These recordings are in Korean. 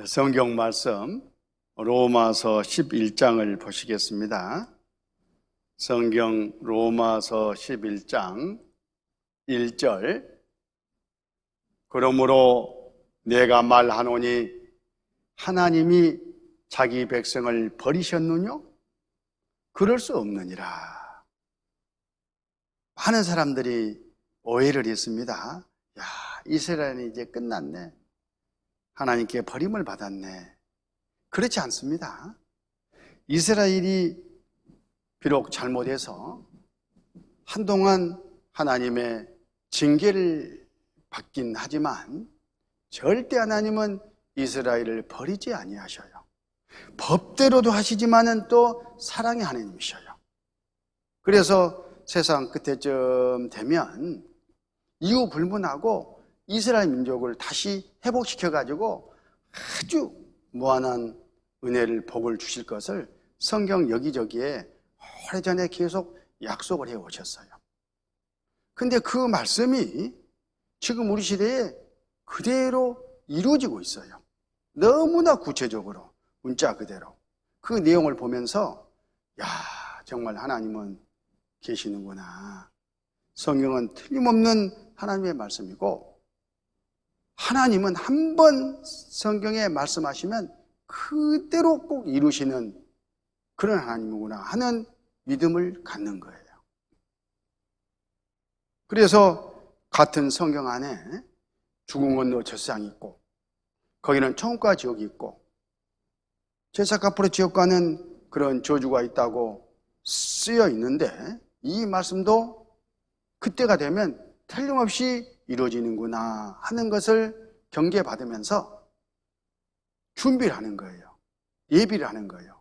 성경 말씀 로마서 11장을 보시겠습니다. 성경 로마서 11장 1절. 그러므로 내가 말하노니 하나님이 자기 백성을 버리셨느냐? 그럴 수 없느니라. 많은 사람들이 오해를 했습니다. 야, 이스라엘은 이제 끝났네. 하나님께 버림을 받았네. 그렇지 않습니다. 이스라엘이 비록 잘못해서 한동안 하나님의 징계를 받긴 하지만 절대 하나님은 이스라엘을 버리지 아니하셔요. 법대로도 하시지만은 또 사랑의 하나님이셔요. 그래서 세상 끝에쯤 되면 이유 불문하고 이스라엘 민족을 다시 회복시켜가지고 아주 무한한 은혜를, 복을 주실 것을 성경 여기저기에 오래전에 계속 약속을 해오셨어요. 근데 그 말씀이 지금 우리 시대에 그대로 이루어지고 있어요. 너무나 구체적으로, 문자 그대로. 그 내용을 보면서 야, 정말 하나님은 계시는구나. 성경은 틀림없는 하나님의 말씀이고 하나님은 한 번 성경에 말씀하시면 그대로 꼭 이루시는 그런 하나님이구나 하는 믿음을 갖는 거예요. 그래서 같은 성경 안에 죽은 건너 젖상이 있고 거기는 천국과 지옥이 있고 제사값으로 지옥 가는 그런 저주가 있다고 쓰여 있는데 이 말씀도 그때가 되면 틀림없이 이루어지는구나 하는 것을 경계받으면서 준비를 하는 거예요. 예비를 하는 거예요.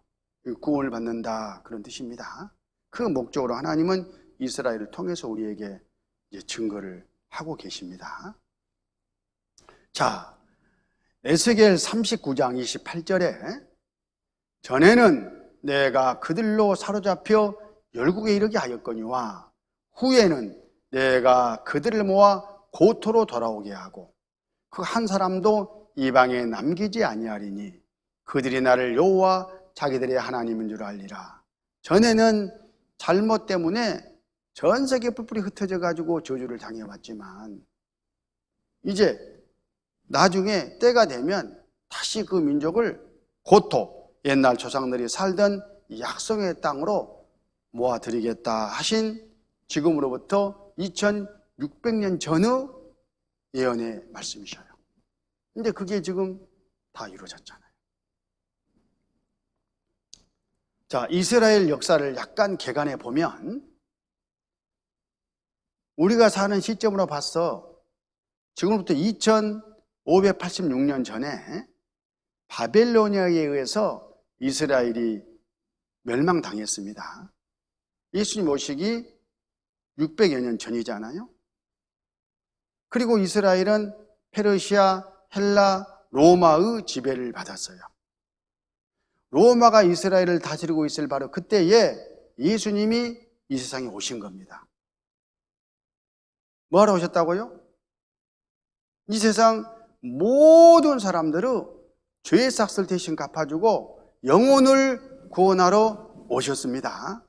구원을 받는다 그런 뜻입니다. 그 목적으로 하나님은 이스라엘을 통해서 우리에게 이제 증거를 하고 계십니다. 자, 에스겔 39장 28절에 전에는 내가 그들로 사로잡혀 열국에 이르게 하였거니와 후에는 내가 그들을 모아 고토로 돌아오게 하고 그 한 사람도 이방에 남기지 아니하리니 그들이 나를 여호와 자기들의 하나님인 줄 알리라. 전에는 잘못 때문에 전 세계 뿔뿔이 흩어져 가지고 저주를 당해왔지만 이제 나중에 때가 되면 다시 그 민족을 고토, 옛날 조상들이 살던 약속의 땅으로 모아드리겠다 하신 지금으로부터 2600년 전의 예언의 말씀이셔요. 근데 그게 지금 다 이루어졌잖아요. 자, 이스라엘 역사를 약간 개관해 보면 우리가 사는 시점으로 봐서 지금부터 2586년 전에 바벨로니아에 의해서 이스라엘이 멸망당했습니다. 예수님 오시기 600여 년 전이잖아요. 그리고 이스라엘은 페르시아, 헬라, 로마의 지배를 받았어요. 로마가 이스라엘을 다스리고 있을 바로 그때에 예수님이 이 세상에 오신 겁니다. 뭐하러 오셨다고요? 이 세상 모든 사람들의 죄의 삭을 대신 갚아주고 영혼을 구원하러 오셨습니다.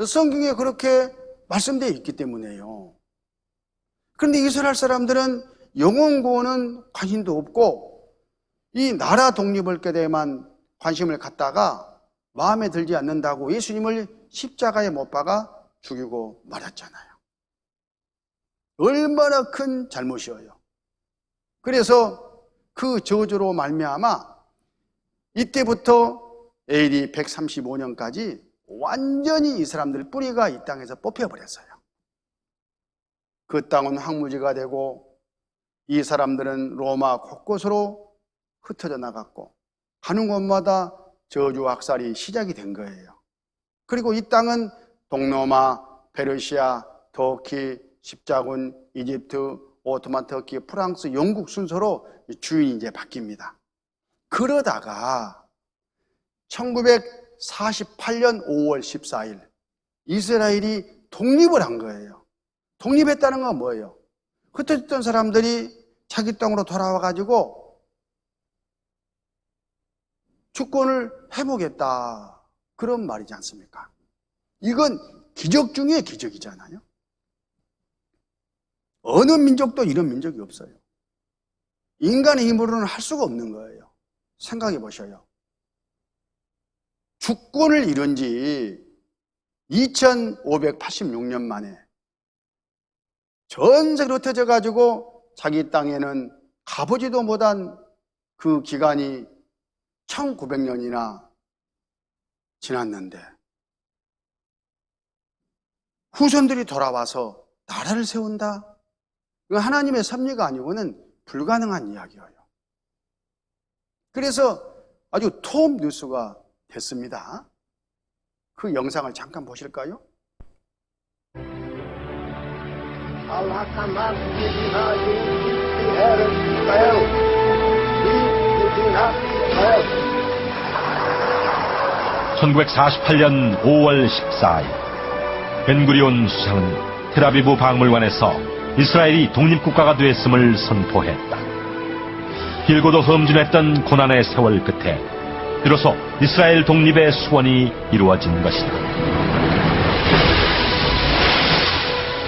성경에 그렇게 말씀되어 있기 때문에요. 그런데 이스라엘 사람들은 영혼 구원은 관심도 없고 이 나라 독립을 깨대만 관심을 갖다가 마음에 들지 않는다고 예수님을 십자가에 못 박아 죽이고 말았잖아요. 얼마나 큰 잘못이에요. 그래서 그 저주로 말미암아 이때부터 AD 135년까지 완전히 이 사람들 뿌리가 이 땅에서 뽑혀버렸어요. 그 땅은 황무지가 되고 이 사람들은 로마 곳곳으로 흩어져 나갔고 가는 곳마다 저주 학살이 시작이 된 거예요. 그리고 이 땅은 동로마, 페르시아, 터키, 십자군, 이집트, 오토만 터키, 프랑스, 영국 순서로 주인이 이제 바뀝니다. 그러다가 1948년 5월 14일 이스라엘이 독립을 한 거예요. 독립했다는 건 뭐예요? 흩어졌던 사람들이 자기 땅으로 돌아와 가지고 주권을 해보겠다, 그런 말이지 않습니까? 이건 기적 중에 기적이잖아요. 어느 민족도 이런 민족이 없어요. 인간의 힘으로는 할 수가 없는 거예요. 생각해 보셔요. 주권을 이룬 지 2586년 만에 전 세계로 흩어져 가지고 자기 땅에는 가보지도 못한 그 기간이 1900년이나 지났는데 후손들이 돌아와서 나라를 세운다? 이건 하나님의 섭리가 아니고는 불가능한 이야기예요. 그래서 아주 톱 뉴스가 됐습니다. 그 영상을 잠깐 보실까요? Allah command you do not the heaven fell. You do not fell. 1948년 5월 14일 벤구리온 수상은 텔아비브 박물관에서 이스라엘이 독립국가가 되었음을 선포했다. 길고도 험준했던 고난의 세월 끝에 비로소 이스라엘 독립의 소원이 이루어진 것이다.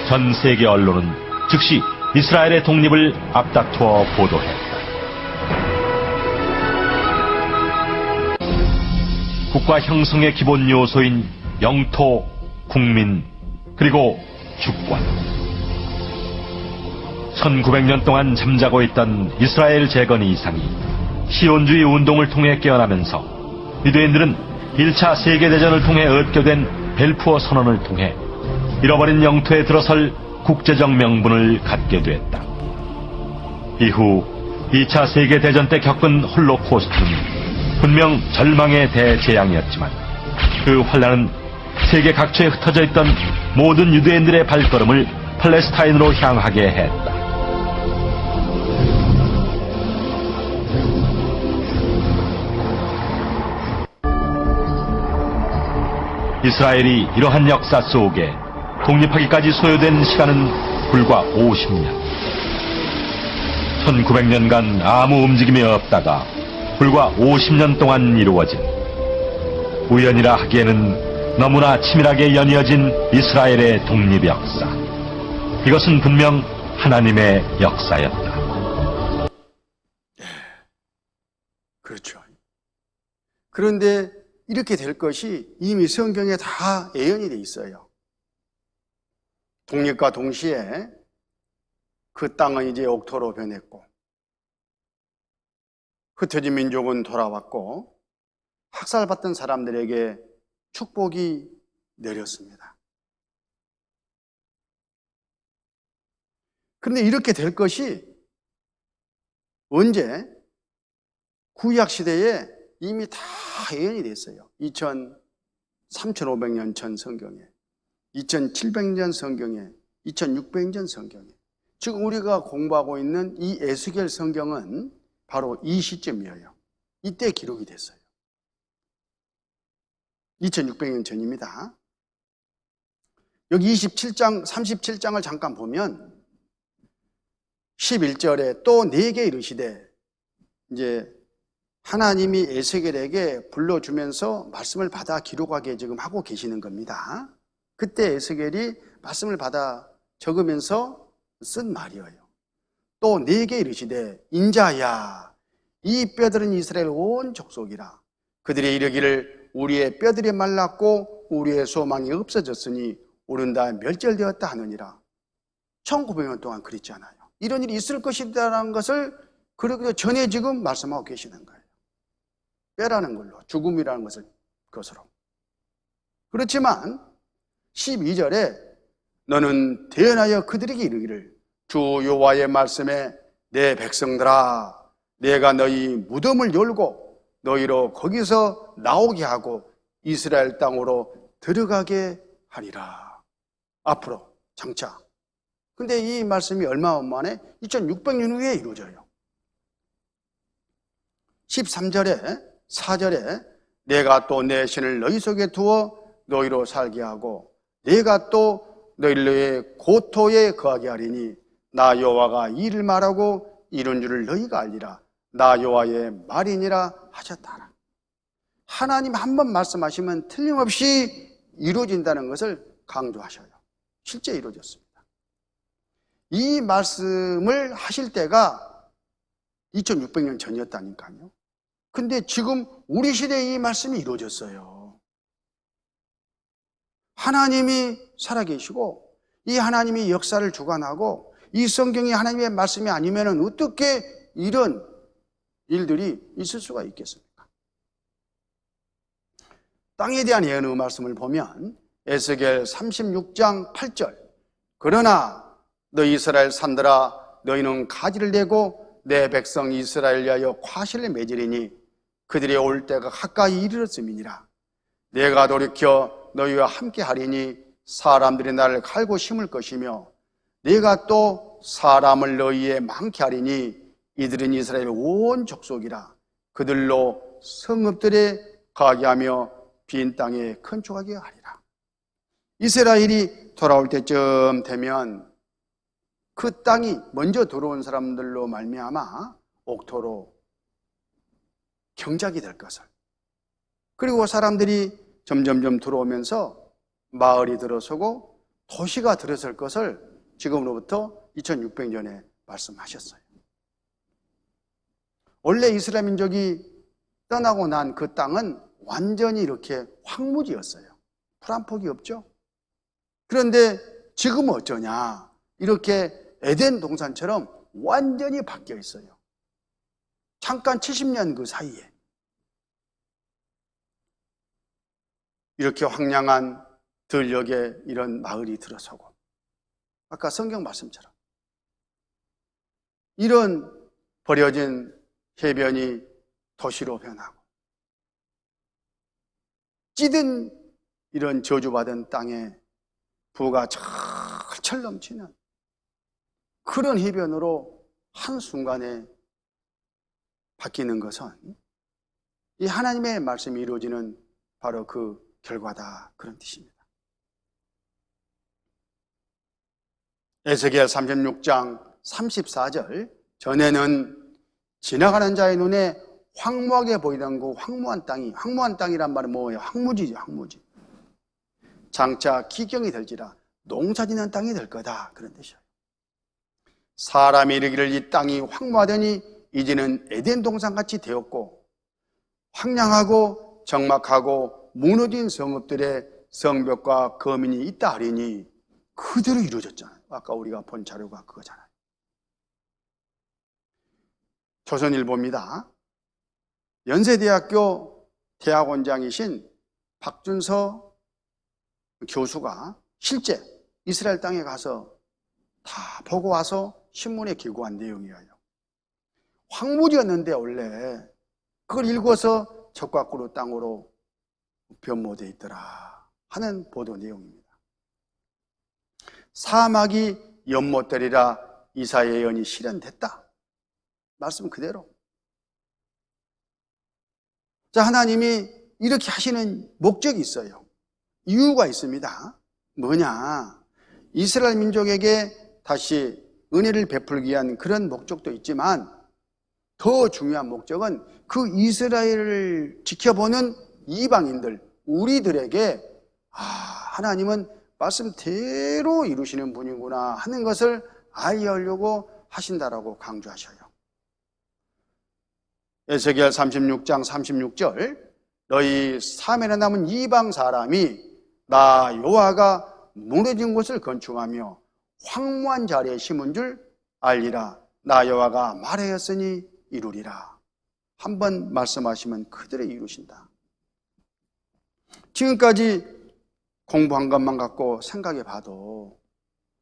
전 세계 언론은 즉시 이스라엘의 독립을 앞다투어 보도했다. 국가 형성의 기본 요소인 영토, 국민, 그리고 주권. 1900년 동안 잠자고 있던 이스라엘 재건 이상이 시온주의 운동을 통해 깨어나면서 유대인들은 1차 세계대전을 통해 얻게된 벨푸어 선언을 통해 잃어버린 영토에 들어설 국제적 명분을 갖게 됐다. 이후 2차 세계대전 때 겪은 홀로코스트는 분명 절망의 대재앙이었지만 그 환란은 세계 각처에 흩어져 있던 모든 유대인들의 발걸음을 팔레스타인으로 향하게 했다. 이스라엘이 이러한 역사 속에 독립하기까지 소요된 시간은 불과 50년. 1900년간 아무 움직임이 없다가 불과 50년 동안 이루어진, 우연이라 하기에는 너무나 치밀하게 연이어진 이스라엘의 독립 역사. 이것은 분명 하나님의 역사였다. 그렇죠. 그런데 이렇게 될 것이 이미 성경에 다 예언이 돼 있어요. 독립과 동시에 그 땅은 이제 옥토로 변했고 흩어진 민족은 돌아왔고 학살받던 사람들에게 축복이 내렸습니다. 그런데 이렇게 될 것이 언제? 구약 시대에 이미 다 예언이 됐어요. 3500년 전 성경에, 2700년 성경에, 2600년 성경에. 지금 우리가 공부하고 있는 이 에스겔 성경은 바로 이 시점이에요. 이때 기록이 됐어요. 2600년 전입니다. 여기 27장, 37장을 잠깐 보면 11절에 또 내게 이르시되, 이제 하나님이 에스겔에게 불러주면서 말씀을 받아 기록하게 지금 하고 계시는 겁니다. 그때 에스겔이 말씀을 받아 적으면서 쓴 말이에요. 또 내게 이르시되 인자야, 이 뼈들은 이스라엘 온 족속이라. 그들이 이르기를 우리의 뼈들이 말랐고 우리의 소망이 없어졌으니 우리는 다 멸절되었다 하느니라. 1900년 동안 그랬잖아요. 이런 일이 있을 것이라는 것을 그러기 전에 지금 말씀하고 계시는 거예요. 뼈라는 걸로, 죽음이라는 것으로. 그렇지만 12절에 너는 대언하여 그들에게 이르기를 주 여호와의 말씀에 내 백성들아, 내가 너희 무덤을 열고 너희로 거기서 나오게 하고 이스라엘 땅으로 들어가게 하리라. 앞으로 장차. 근데 이 말씀이 얼마 만에 2600년 후에 이루어져요. 13절에 4절에 내가 또 내 신을 너희 속에 두어 너희로 살게 하고 내가 또 너희의 고토에 거하게 하리니 나 여호와가 이를 말하고 이룬 줄을 너희가 알리라. 나 여호와의 말이니라 하셨다라. 하나님 한 번 말씀하시면 틀림없이 이루어진다는 것을 강조하셔요. 실제 이루어졌습니다. 이 말씀을 하실 때가 2600년 전이었다니까요. 근데 지금 우리 시대에 이 말씀이 이루어졌어요. 하나님이 살아계시고 이 하나님이 역사를 주관하고 이 성경이 하나님의 말씀이 아니면 어떻게 이런 일들이 있을 수가 있겠습니까? 땅에 대한 예언의 말씀을 보면 에스겔 36장 8절, 그러나 너 이스라엘 산들아 너희는 가지를 내고 내 백성 이스라엘 위하여 과실을 맺으리니 그들이 올 때가 가까이 이르렀음이니라. 내가 돌이켜 너희와 함께 하리니 사람들이 나를 갈고 심을 것이며 내가 또 사람을 너희에 많게 하리니 이들은 이스라엘 온 족속이라. 그들로 성읍들에 가게 하며 빈 땅에 건축하게 하리라. 이스라엘이 돌아올 때쯤 되면 그 땅이 먼저 들어온 사람들로 말미암아 옥토로 경작이 될 것을, 그리고 사람들이 점점점 들어오면서 마을이 들어서고 도시가 들어설 것을 지금으로부터 2600년에 말씀하셨어요. 원래 이스라엘 민족이 떠나고 난 그 땅은 완전히 이렇게 황무지였어요. 풀 한 폭이 없죠. 그런데 지금은 어쩌냐, 이렇게 에덴 동산처럼 완전히 바뀌어 있어요. 잠깐 70년 그 사이에 이렇게 황량한 들녘에 이런 마을이 들어서고, 아까 성경 말씀처럼 이런 버려진 해변이 도시로 변하고, 찌든 이런 저주받은 땅에 부가 철철 넘치는 그런 해변으로 한순간에 바뀌는 것은 이 하나님의 말씀이 이루어지는 바로 그 결과다, 그런 뜻입니다. 에스겔 36장 34절, 전에는 지나가는 자의 눈에 황무하게 보이던 그 황무한 땅이, 황무한 땅이란 말은 뭐예요? 황무지죠, 황무지. 장차 기경이 될지라 농사짓는 땅이 될 거다, 그런 뜻이에요. 사람이 이르기를 이 땅이 황무하더니 이제는 에덴 동산같이 되었고 황량하고 적막하고 무너진 성읍들의 성벽과 거민이 있다 하리니 그대로 이루어졌잖아요. 아까 우리가 본 자료가 그거잖아요. 조선일보입니다. 연세대학교 대학원장이신 박준서 교수가 실제 이스라엘 땅에 가서 다 보고 와서 신문에 기고한 내용이에요. 황무지였는데 원래 그걸 읽어서 적과꾸로 땅으로 변모되어 있더라 하는 보도 내용입니다. 사막이 연못되리라 이사야의 예언이 실현됐다. 말씀 그대로. 자, 하나님이 이렇게 하시는 목적이 있어요. 이유가 있습니다. 뭐냐? 이스라엘 민족에게 다시 은혜를 베풀기 위한 그런 목적도 있지만 더 중요한 목적은 그 이스라엘을 지켜보는 이방인들, 우리들에게 하나님은 말씀대로 이루시는 분이구나 하는 것을 알게 하려고 하신다라고 강조하셔요. 에스겔 36장 36절, 너희 사면에 남은 이방 사람이 나 여호와가 무너진 곳을 건축하며 황무한 자리에 심은 줄 알리라. 나 여호와가 말하였으니 이루리라. 한번 말씀하시면 그대로 이루신다. 지금까지 공부한 것만 갖고 생각해 봐도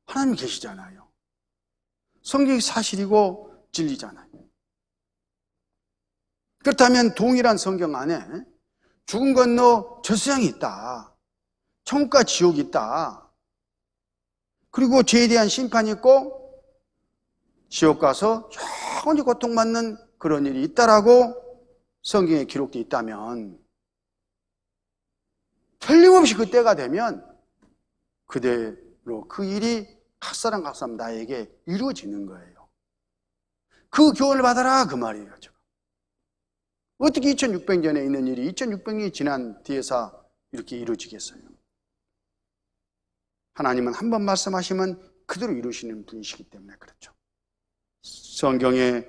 하나님 계시잖아요. 성경이 사실이고 진리잖아요. 그렇다면 동일한 성경 안에 죽음 건너 저수양이 있다, 천국과 지옥이 있다, 그리고 죄에 대한 심판이 있고 지옥 가서 영원히 고통받는 그런 일이 있다라고 성경에 기록되어 있다면 틀림없이 그때가 되면 그대로 그 일이 각 사람 나에게 이루어지는 거예요. 그 교훈을 받아라 그 말이에요. 어떻게 2600년에 있는 일이 2600년이 지난 뒤에서 이렇게 이루어지겠어요? 하나님은 한 번 말씀하시면 그대로 이루시는 분이시기 때문에 그렇죠. 성경에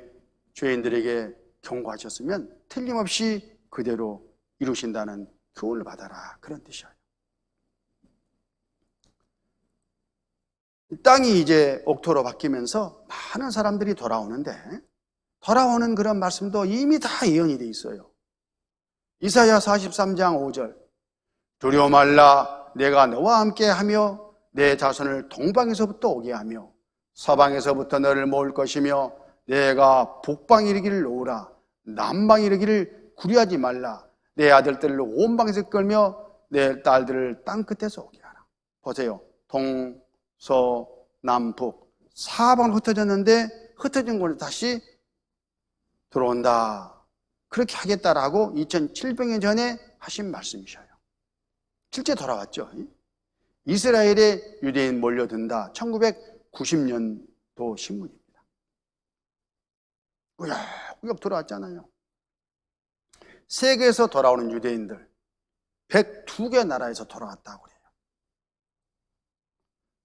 죄인들에게 경고하셨으면 틀림없이 그대로 이루신다는 교훈을 받아라, 그런 뜻이에요. 땅이 이제 옥토로 바뀌면서 많은 사람들이 돌아오는데, 돌아오는 그런 말씀도 이미 다 예언이 돼 있어요. 이사야 43장 5절, 두려워 말라, 내가 너와 함께 하며 내 자손을 동방에서부터 오게 하며 서방에서부터 너를 모을 것이며 내가 북방에 이르기를 놓으라, 남방에 이르기를 구려하지 말라, 내 아들들을 온 방에서 끌며 내 딸들을 땅 끝에서 오게 하라. 보세요. 동, 서, 남, 북 사방으로 흩어졌는데 흩어진 곳에 다시 들어온다. 그렇게 하겠다라고 2700년 전에 하신 말씀이셔요. 실제 돌아왔죠. 이스라엘에 유대인 몰려든다. 1990년도 신문입니다. 꾸역꾸역 돌아왔잖아요. 세계에서 돌아오는 유대인들 102개 나라에서 돌아왔다고 그래요.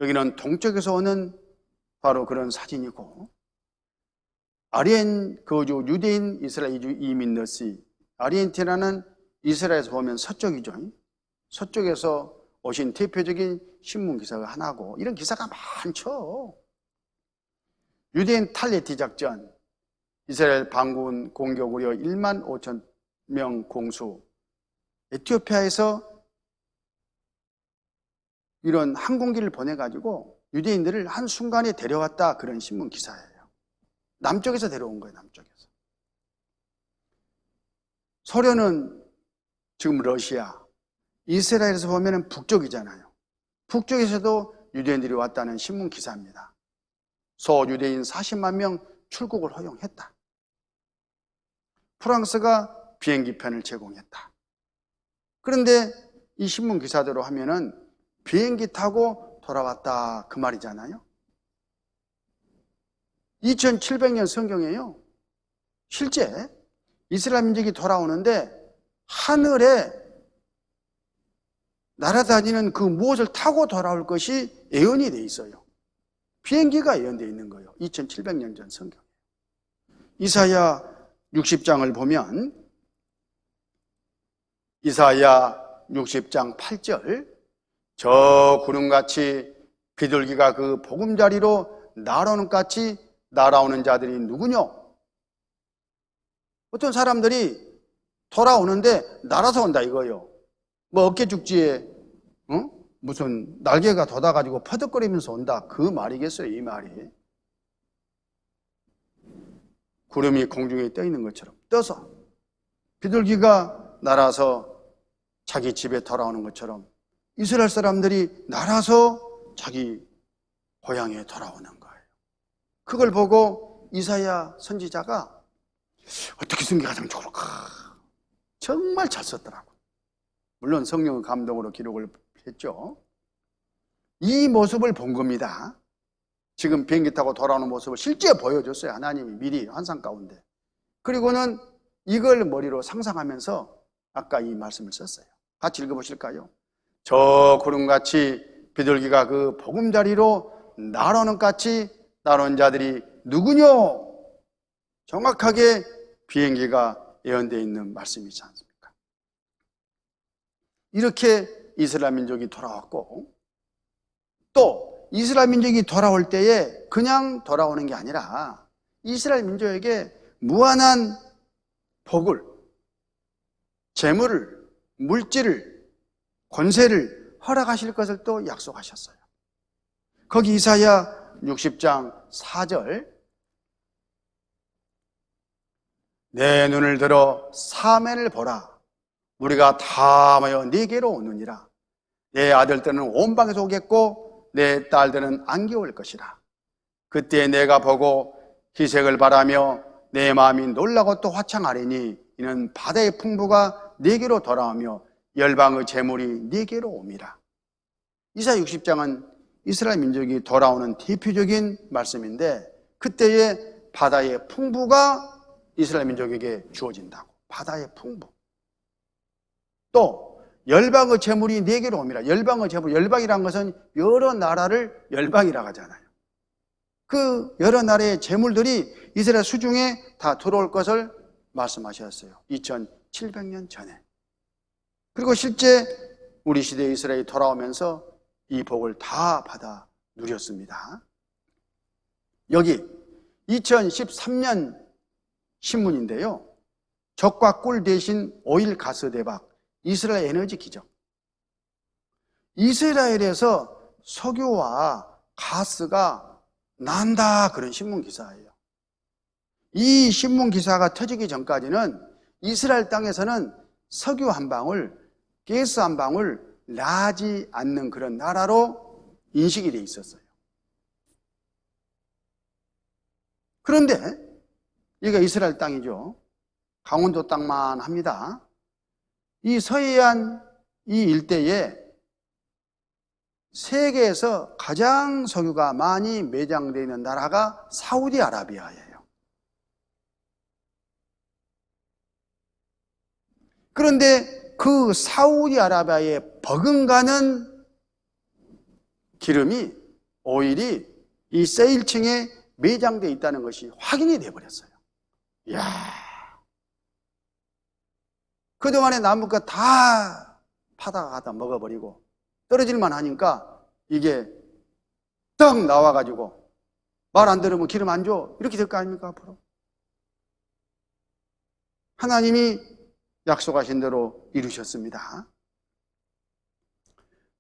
여기는 동쪽에서 오는 바로 그런 사진이고, 아르헨 거주 유대인 이스라엘 이민 너시, 아르헨티나는 이스라엘에서 보면 서쪽이죠. 서쪽에서 오신 대표적인 신문 기사가 하나고, 이런 기사가 많죠. 유대인 탈레티 작전, 이스라엘 반군 공격 우려 1만 5천 명 공수, 에티오피아에서 이런 항공기를 보내가지고 유대인들을 한순간에 데려왔다, 그런 신문 기사예요. 남쪽에서 데려온 거예요. 남쪽에서. 소련은 지금 러시아, 이스라엘에서 보면 북쪽이잖아요. 북쪽에서도 유대인들이 왔다는 신문 기사입니다. 소유대인 40만 명 출국을 허용했다. 프랑스가 비행기편을 제공했다. 그런데 이 신문 기사대로 하면은 비행기 타고 돌아왔다, 그 말이잖아요. 2700년 성경에요, 실제 이스라엘 민족이 돌아오는데 하늘에 날아다니는 그 무엇을 타고 돌아올 것이 예언이 돼 있어요. 비행기가 예언되어 있는 거예요. 2700년 전 성경. 이사야 60장을 보면 이사야 60장 8절, 저 구름같이 비둘기가 그 보금자리로 날아오는 같이 날아오는 자들이 누구뇨? 어떤 사람들이 돌아오는데 날아서 온다 이거요. 뭐 어깨죽지에 무슨 날개가 돋아가지고 퍼덕거리면서 온다, 그 말이겠어요. 이 말이 구름이 공중에 떠 있는 것처럼 떠서 비둘기가 날아서 자기 집에 돌아오는 것처럼 이스라엘 사람들이 날아서 자기 고향에 돌아오는 거예요. 그걸 보고 이사야 선지자가 어떻게 성경하면 좋을까, 정말 잘 썼더라고. 물론 성령의 감동으로 기록을 했죠. 이 모습을 본 겁니다. 지금 비행기 타고 돌아오는 모습을 실제 보여줬어요. 하나님이 미리 환상 가운데. 그리고는 이걸 머리로 상상하면서 아까 이 말씀을 썼어요. 같이 읽어보실까요? 저 구름같이 비둘기가 그 보금자리로 날아오는 같이 날아온 자들이 누구뇨? 정확하게 비행기가 예언되어 있는 말씀이지 않습니까? 이렇게 이스라엘 민족이 돌아왔고, 또 이스라엘 민족이 돌아올 때에 그냥 돌아오는 게 아니라 이스라엘 민족에게 무한한 복을, 재물을, 물질을, 권세를 허락하실 것을 또 약속하셨어요. 거기 이사야 60장 4절, 내 눈을 들어 사면을 보라. 우리가 다 모여 네게로 오느니라. 내 아들들은 온 방에서 오겠고 내 딸들은 안개 올 것이라. 그때 내가 보고 희색을 바라며 내 마음이 놀라고 또 화창하리니 이는 바다의 풍부가 네게로 돌아오며 열방의 재물이 네게로 옴이라. 이사야 60장은 이스라엘 민족이 돌아오는 대표적인 말씀인데, 그때의 바다의 풍부가 이스라엘 민족에게 주어진다고. 바다의 풍부. 또 열방의 재물이 네개로 옵니다. 열방의 재물, 열방이라는 것은 여러 나라를 열방이라고 하잖아요. 그 여러 나라의 재물들이 이스라엘 수중에 다 들어올 것을 말씀하셨어요. 2700년 전에. 그리고 실제 우리 시대에 이스라엘이 돌아오면서 이 복을 다 받아 누렸습니다. 여기 2013년 신문인데요. 적과 꿀 대신 오일 가스 대박, 이스라엘 에너지 기적. 이스라엘에서 석유와 가스가 난다, 그런 신문 기사예요. 이 신문 기사가 터지기 전까지는 이스라엘 땅에서는 석유 한 방울, 가스 한 방울 나지 않는 그런 나라로 인식이 돼 있었어요. 그런데 여기가 이스라엘 땅이죠. 강원도 땅만 합니다. 이 서해안 이 일대에 세계에서 가장 석유가 많이 매장되어 있는 나라가 사우디아라비아예요. 그런데 그 사우디아라비아에 버금가는 기름이, 오일이 이 세일층에 매장되어 있다는 것이 확인이 되어버렸어요. 이야, 그동안에 남은 거 다 파다가 갖다 먹어버리고 떨어질만 하니까 이게 딱 나와가지고 말 안 들으면 기름 안 줘, 이렇게 될 거 아닙니까? 앞으로 하나님이 약속하신 대로 이루셨습니다.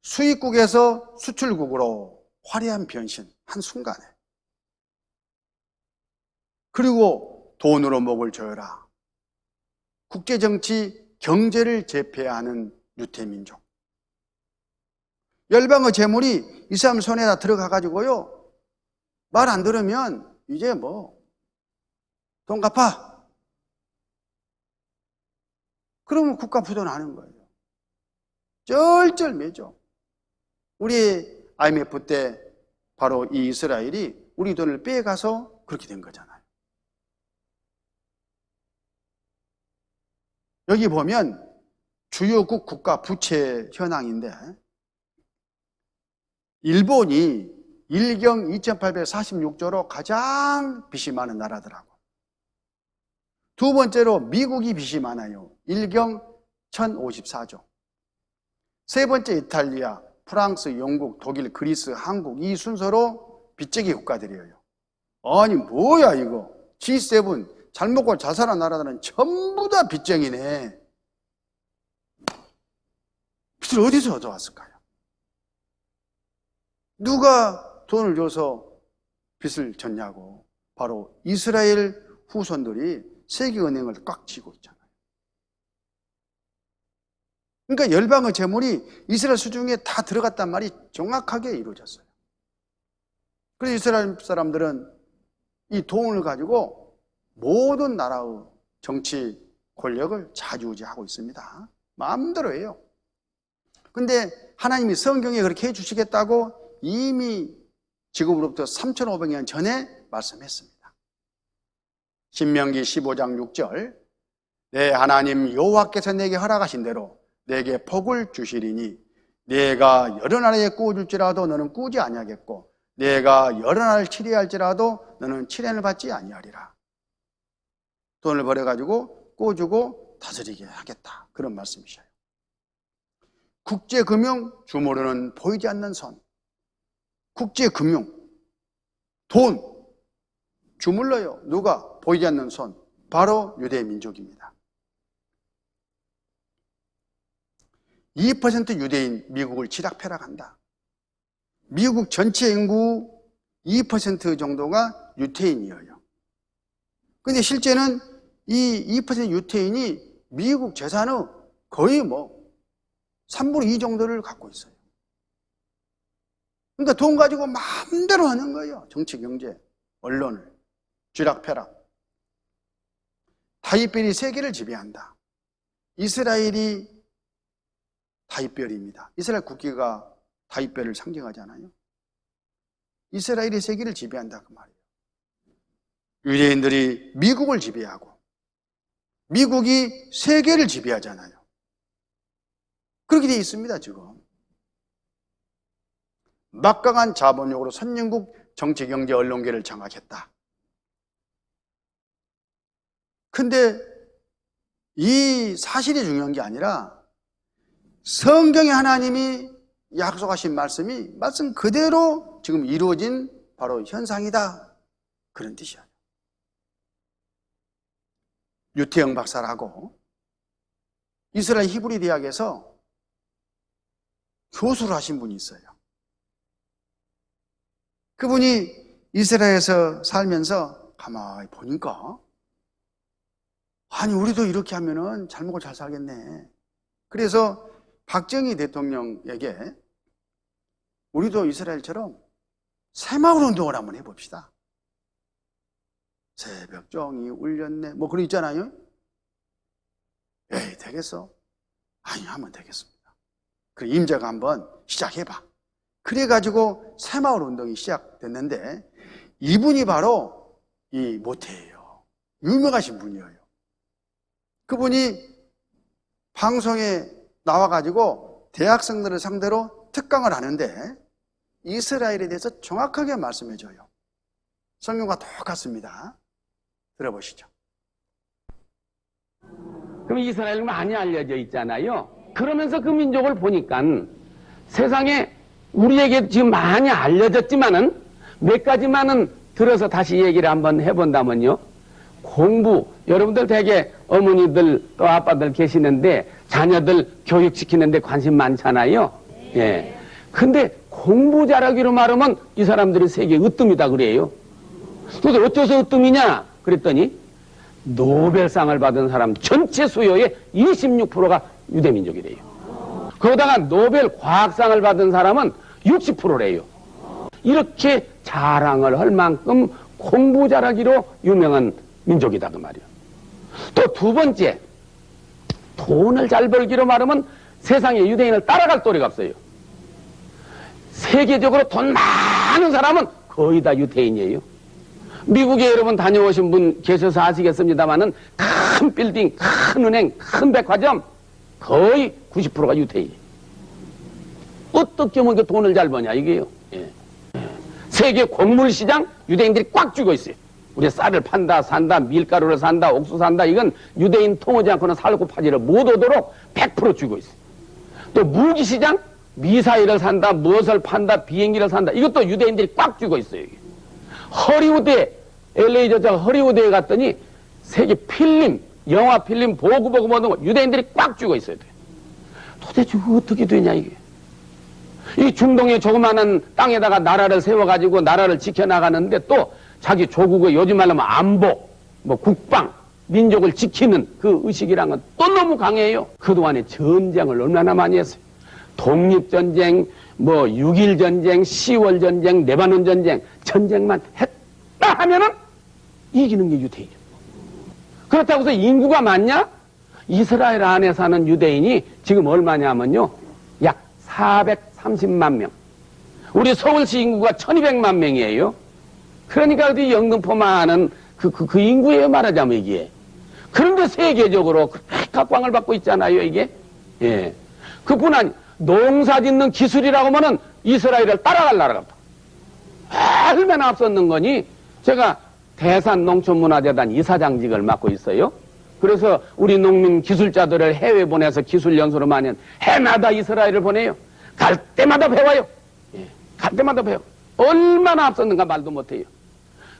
수입국에서 수출국으로 화려한 변신, 한순간에. 그리고 돈으로 목을 조여라. 국제정치, 경제를 제패하는 유태민족. 열방의 재물이 이 사람 손에다 들어가가지고요, 말 안 들으면 이제 돈 갚아. 그러면 국가 부도나는 거예요. 쩔쩔매죠. 우리 IMF 때 바로 이 이스라엘이 우리 돈을 빼가서 그렇게 된 거잖아요. 여기 보면 주요국 국가 부채 현황인데, 일본이 일경 2846조로 가장 빚이 많은 나라더라고. 두 번째로 미국이 빚이 많아요. 일경 1054조. 세 번째 이탈리아, 프랑스, 영국, 독일, 그리스, 한국, 이 순서로 빚쟁이 국가들이에요. 아니 뭐야 이거. G7, 잘 먹고 잘 사는 나라들은 전부 다 빚쟁이네. 빚을 어디서 얻어왔을까요? 누가 돈을 줘서 빚을 졌냐고. 바로 이스라엘 후손들이 세계은행을 꽉 쥐고 있잖아요. 그러니까 열방의 재물이 이스라엘 수중에 다 들어갔단 말이 정확하게 이루어졌어요. 그래서 이스라엘 사람들은 이 돈을 가지고 모든 나라의 정치 권력을 좌지우지하고 있습니다. 마음대로 해요. 근데 하나님이 성경에 그렇게 해주시겠다고 이미 지금으로부터 3500년 전에 말씀했습니다. 신명기 15장 6절, 내 하나님 여호와께서 내게 허락하신 대로 내게 복을 주시리니 내가 여러 나라에 꾸어줄지라도 너는 꾸지 아니하겠고 내가 여러 나라를 치료할지라도 너는 치료를 받지 아니하리라. 돈을 벌여가지고 꾸어주고 다스리게 하겠다, 그런 말씀이셔요. 국제금융, 주모르는 보이지 않는 선. 국제금융, 돈 주물러요. 누가? 보이지 않는 손. 바로 유대 민족입니다. 2% 유대인 미국을 지락펴락한다. 미국 전체 인구 2% 정도가 유태인이에요. 근데 실제는 이 2% 유태인이 미국 재산의 거의 3분의 2 정도를 갖고 있어요. 그러니까 돈 가지고 마음대로 하는 거예요. 정치, 경제, 언론을. 쥐락펴락. 다윗별이 세계를 지배한다. 이스라엘이 다윗별입니다. 이스라엘 국기가 다윗별을 상징하잖아요. 이스라엘이 세계를 지배한다, 그 말이에요. 유대인들이 미국을 지배하고 미국이 세계를 지배하잖아요. 그렇게 돼 있습니다, 지금. 막강한 자본력으로 선진국 정치, 경제, 언론계를 장악했다. 근데 이 사실이 중요한 게 아니라 성경의 하나님이 약속하신 말씀 그대로 지금 이루어진 바로 현상이다. 그런 뜻이에요. 유태영 박사라고 이스라엘 히브리 대학에서 교수를 하신 분이 있어요. 그분이 이스라엘에서 살면서 가만히 보니까 아니 우리도 이렇게 하면은 잘 먹고 잘 살겠네. 그래서 박정희 대통령에게 우리도 이스라엘처럼 새마을 운동을 한번 해봅시다. 새벽종이 울렸네 뭐 그런 거 있잖아요. 에이 되겠어? 아니 하면 되겠습니다. 그래 임자가 한번 시작해봐. 그래가지고 새마을 운동이 시작됐는데 이분이 바로 이 모태예요. 유명하신 분이에요. 그분이 방송에 나와가지고 대학생들을 상대로 특강을 하는데 이스라엘에 대해서 정확하게 말씀해줘요. 성경과 똑같습니다. 들어보시죠. 그럼 이스라엘은 많이 알려져 있잖아요. 그러면서 그 민족을 보니까 세상에 우리에게 지금 많이 알려졌지만은 몇 가지만은 들어서 다시 얘기를 한번 해본다면요. 공부, 여러분들 되게 어머니들 또 아빠들 계시는데 자녀들 교육시키는데 관심 많잖아요. 예. 근데 공부 잘하기로 말하면 이 사람들이 세계 으뜸이다 그래요. 그래서 어째서 으뜸이냐 그랬더니 노벨상을 받은 사람 전체 수요의 26%가 유대민족이래요. 거기다가 노벨 과학상을 받은 사람은 60%래요. 이렇게 자랑을 할 만큼 공부 잘하기로 유명한 민족이다 그 말이에요. 또 두 번째, 돈을 잘 벌기로 말하면 세상에 유대인을 따라갈 도리가 없어요. 세계적으로 돈 많은 사람은 거의 다 유대인이에요. 미국에 여러분 다녀오신 분 계셔서 아시겠습니다만은 큰 빌딩, 큰 은행, 큰 백화점 거의 90%가 유대인이에요. 어떻게 하면 돈을 잘 버냐 이게요. 예. 세계 곡물 시장 유대인들이 꽉 쥐고 있어요. 우리 쌀을 판다, 산다, 밀가루를 산다, 옥수 산다. 이건 유대인 통하지 않고는 살고 파지를 못오도록 100% 쥐고 있어요. 또 무기 시장 미사일을 산다, 무엇을 판다, 비행기를 산다. 이것도 유대인들이 꽉 쥐고 있어요. 이게. 허리우드에 LA 저자 허리우드에 갔더니 세계 필름, 영화 필름 보고 모든 거 유대인들이 꽉 쥐고 있어요. 도대체 어떻게 되냐 이게. 이 중동의 조그마한 땅에다가 나라를 세워가지고 나라를 지켜나가는데 또 자기 조국의 요즘 말하면 안보, 뭐 국방, 민족을 지키는 그 의식이란 또 너무 강해요. 그동안에 전쟁을 얼마나 많이 했어요. 독립전쟁, 뭐 6.1전쟁, 10월전쟁, 레바논 전쟁, 전쟁만 했다 하면은 이기는 게 유대인이에요. 그렇다고 해서 인구가 많냐? 이스라엘 안에 사는 유대인이 지금 얼마냐면요. 약 430만 명. 우리 서울시 인구가 1200만 명이에요. 그러니까 어디 영등포만은 그 인구예요, 말하자면 이게. 그런데 세계적으로 각광을 받고 있잖아요, 이게. 예. 그뿐 아니, 농사 짓는 기술이라고 하면은 이스라엘을 따라갈 나라가 없다. 얼마나 앞섰는 거니? 제가 대산농촌문화재단 이사장직을 맡고 있어요. 그래서 우리 농민 기술자들을 해외 보내서 기술 연수로 많이 해마다 이스라엘을 보내요. 갈 때마다 배워요. 예. 갈 때마다 배워. 얼마나 앞섰는가 말도 못해요.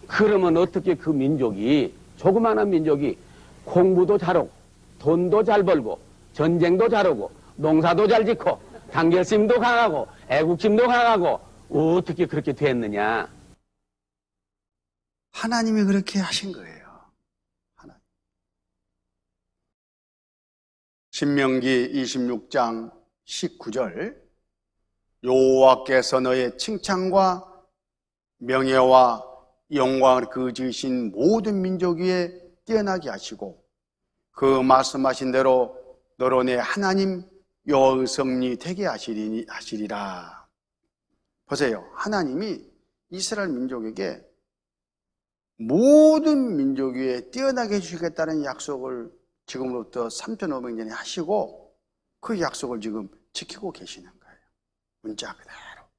그러면 어떻게 그 민족이, 조그마한 민족이 공부도 잘하고 돈도 잘 벌고 전쟁도 잘하고 농사도 잘 짓고 단결심도 강하고 애국심도 강하고 어떻게 그렇게 됐느냐. 하나님이 그렇게 하신 거예요. 하나님. 신명기 26장 19절 여호와께서 너의 칭찬과 명예와 영광을 그 지으신 모든 민족 위에 뛰어나게 하시고 그 말씀하신 대로 너로 내 하나님 여호와의 성리 되게 하시리라. 보세요. 하나님이 이스라엘 민족에게 모든 민족 위에 뛰어나게 해주시겠다는 약속을 지금으로부터 3,500년이 하시고 그 약속을 지금 지키고 계시는 거예요. 문자 그대로.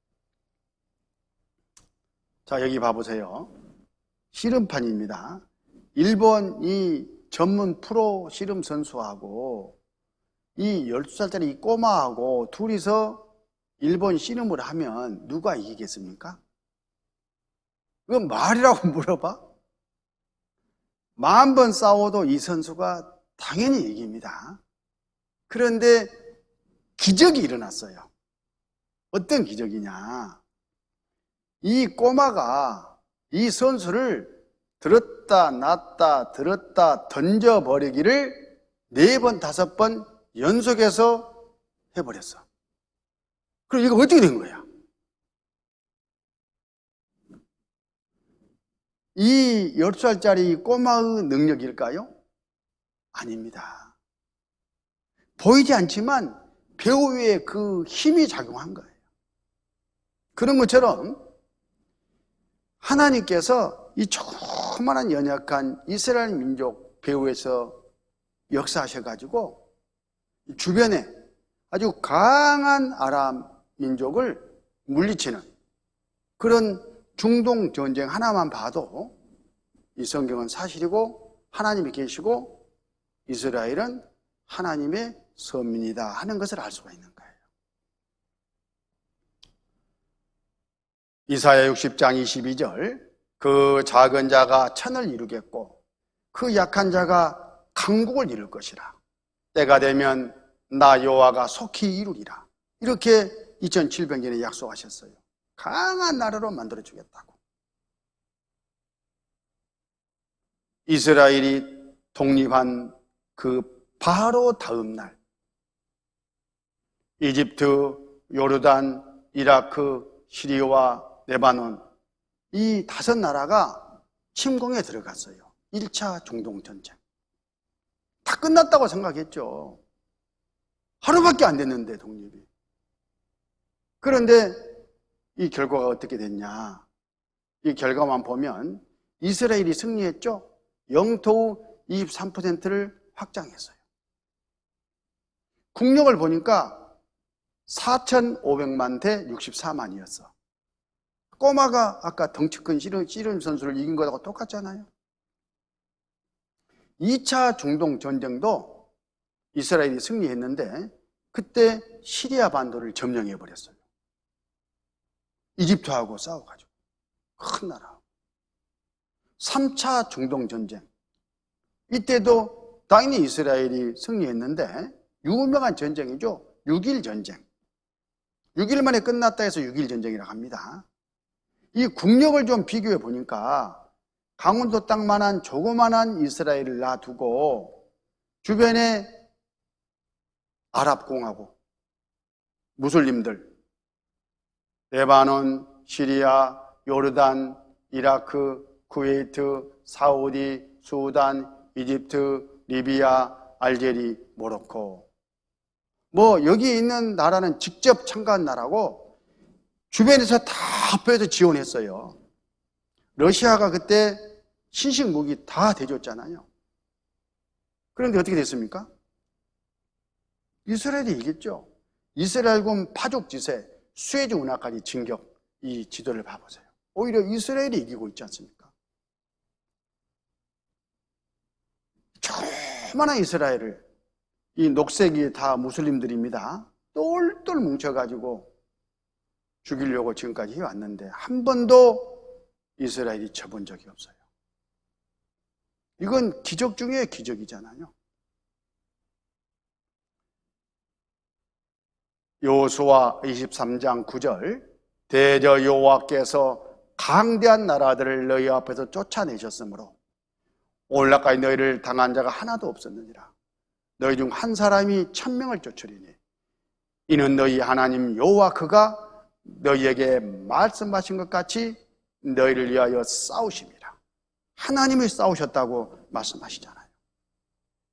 자, 여기 봐보세요. 씨름판입니다. 일본 이 전문 프로 씨름 선수하고 이 12살짜리 이 꼬마하고 둘이서 일본 씨름을 하면 누가 이기겠습니까? 그건 말이라고 물어봐? 10,000번 싸워도 이 선수가 당연히 이깁니다. 그런데 기적이 일어났어요. 어떤 기적이냐? 이 꼬마가 이 선수를 들었다 놨다 들었다 던져버리기를 4번, 5번 연속해서 해버렸어. 그럼 이거 어떻게 된 거야? 이 10살짜리 꼬마의 능력일까요? 아닙니다. 보이지 않지만 배우의 그 힘이 작용한 거예요. 그런 것처럼 하나님께서 이 조그마한 연약한 이스라엘 민족 배후에서 역사하셔가지고 주변에 아주 강한 아람 민족을 물리치는 그런 중동 전쟁 하나만 봐도 이 성경은 사실이고 하나님이 계시고 이스라엘은 하나님의 선민이다 하는 것을 알 수가 있는 거예요. 이사야 60장 22절 그 작은 자가 천을 이루겠고 그 약한 자가 강국을 이룰 것이라. 때가 되면 나 여호와가 속히 이루리라. 이렇게 2700년에 약속하셨어요. 강한 나라로 만들어주겠다고. 이스라엘이 독립한 그 바로 다음 날 이집트, 요르단, 이라크, 시리아와 레바논 이 5나라가 침공에 들어갔어요. 1차 중동전쟁. 다 끝났다고 생각했죠. 하루밖에 안 됐는데 독립이. 그런데 이 결과가 어떻게 됐냐. 이 결과만 보면 이스라엘이 승리했죠. 영토 23%를 확장했어요. 국력을 보니까 4,500만 대 64만이었어. 꼬마가 아까 덩치 큰 씨름 선수를 이긴 거하고 똑같잖아요. 2차 중동 전쟁도 이스라엘이 승리했는데 그때 시리아 반도를 점령해 버렸어요. 이집트하고 싸워가지고 큰 나라. 3차 중동 전쟁 이때도 당연히 이스라엘이 승리했는데 유명한 전쟁이죠. 6.1 전쟁. 6일 만에 끝났다 해서 6.1 전쟁이라고 합니다. 이 국력을 좀 비교해 보니까 강원도 땅만한 조그만한 이스라엘을 놔두고 주변에 아랍공화국, 무슬림들, 레바논, 시리아, 요르단, 이라크, 쿠웨이트, 사우디, 수단, 이집트, 리비아, 알제리, 모로코. 뭐 여기 있는 나라는 직접 참가한 나라고 주변에서 다 합해서 지원했어요. 러시아가 그때 신식 무기 다 대줬잖아요. 그런데 어떻게 됐습니까? 이스라엘이 이겼죠. 이스라엘군 파죽지세, 수에즈 운하까지 진격, 이 지도를 봐보세요. 오히려 이스라엘이 이기고 있지 않습니까? 조그마한 이스라엘을 이 녹색이 다 무슬림들입니다. 똘똘 뭉쳐가지고 죽이려고 지금까지 해왔는데 한 번도 이스라엘이 져본 적이 없어요. 이건 기적 중에 기적이잖아요. 여호수아 23장 9절 대저 여호와께서 강대한 나라들을 너희 앞에서 쫓아내셨으므로 올라까지 너희를 당한 자가 하나도 없었느니라. 너희 중 한 사람이 1,000명을 쫓으리니 이는 너희 하나님 여호와 그가 너희에게 말씀하신 것 같이 너희를 위하여 싸우십니다. 하나님이 싸우셨다고 말씀하시잖아요.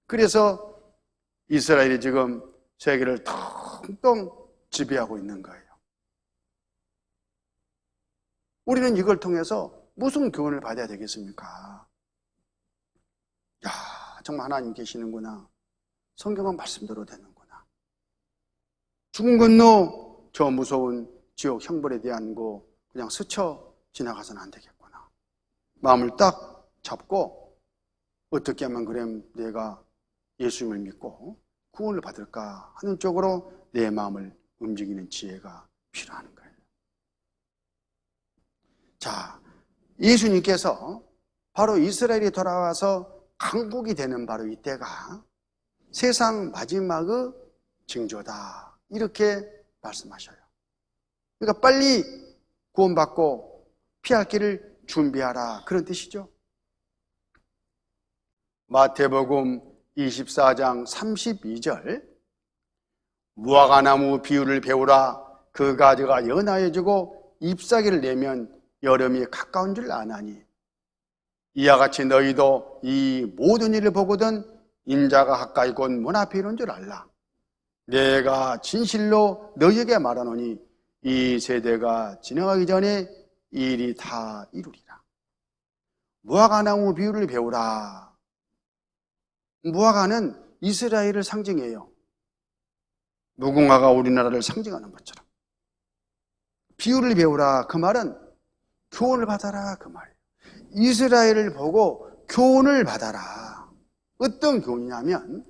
그래서 이스라엘이 지금 세계를 텅텅 지배하고 있는 거예요. 우리는 이걸 통해서 무슨 교훈을 받아야 되겠습니까? 야, 정말 하나님 계시는구나. 성경은 말씀대로 되는구나. 죽음 건너 저 무서운 지옥 형벌에 대한 거 그냥 스쳐 지나가서는 안 되겠구나. 마음을 딱 잡고 어떻게 하면 그럼 내가 예수님을 믿고 구원을 받을까 하는 쪽으로 내 마음을 움직이는 지혜가 필요한 거예요. 자, 예수님께서 바로 이스라엘이 돌아와서 강국이 되는 바로 이때가 세상 마지막의 징조다. 이렇게 말씀하셔요. 그러니까 빨리 구원받고 피할 길을 준비하라. 그런 뜻이죠. 마태복음 24장 32절 무화과나무 비유를 배우라. 그 가지가 연하여지고 잎사귀를 내면 여름이 가까운 줄 아나니 이와 같이 너희도 이 모든 일을 보거든 인자가 가까이 곧 문 앞에 이른 줄 알라. 내가 진실로 너희에게 말하노니 이 세대가 지나가기 전에 이 일이 다 이루리라. 무화과나무 비유를 배우라. 무화과는 이스라엘을 상징해요. 무궁화가 우리나라를 상징하는 것처럼. 비유를 배우라. 그 말은 교훈을 받아라. 그 말이에요. 이스라엘을 보고 교훈을 받아라. 어떤 교훈이냐면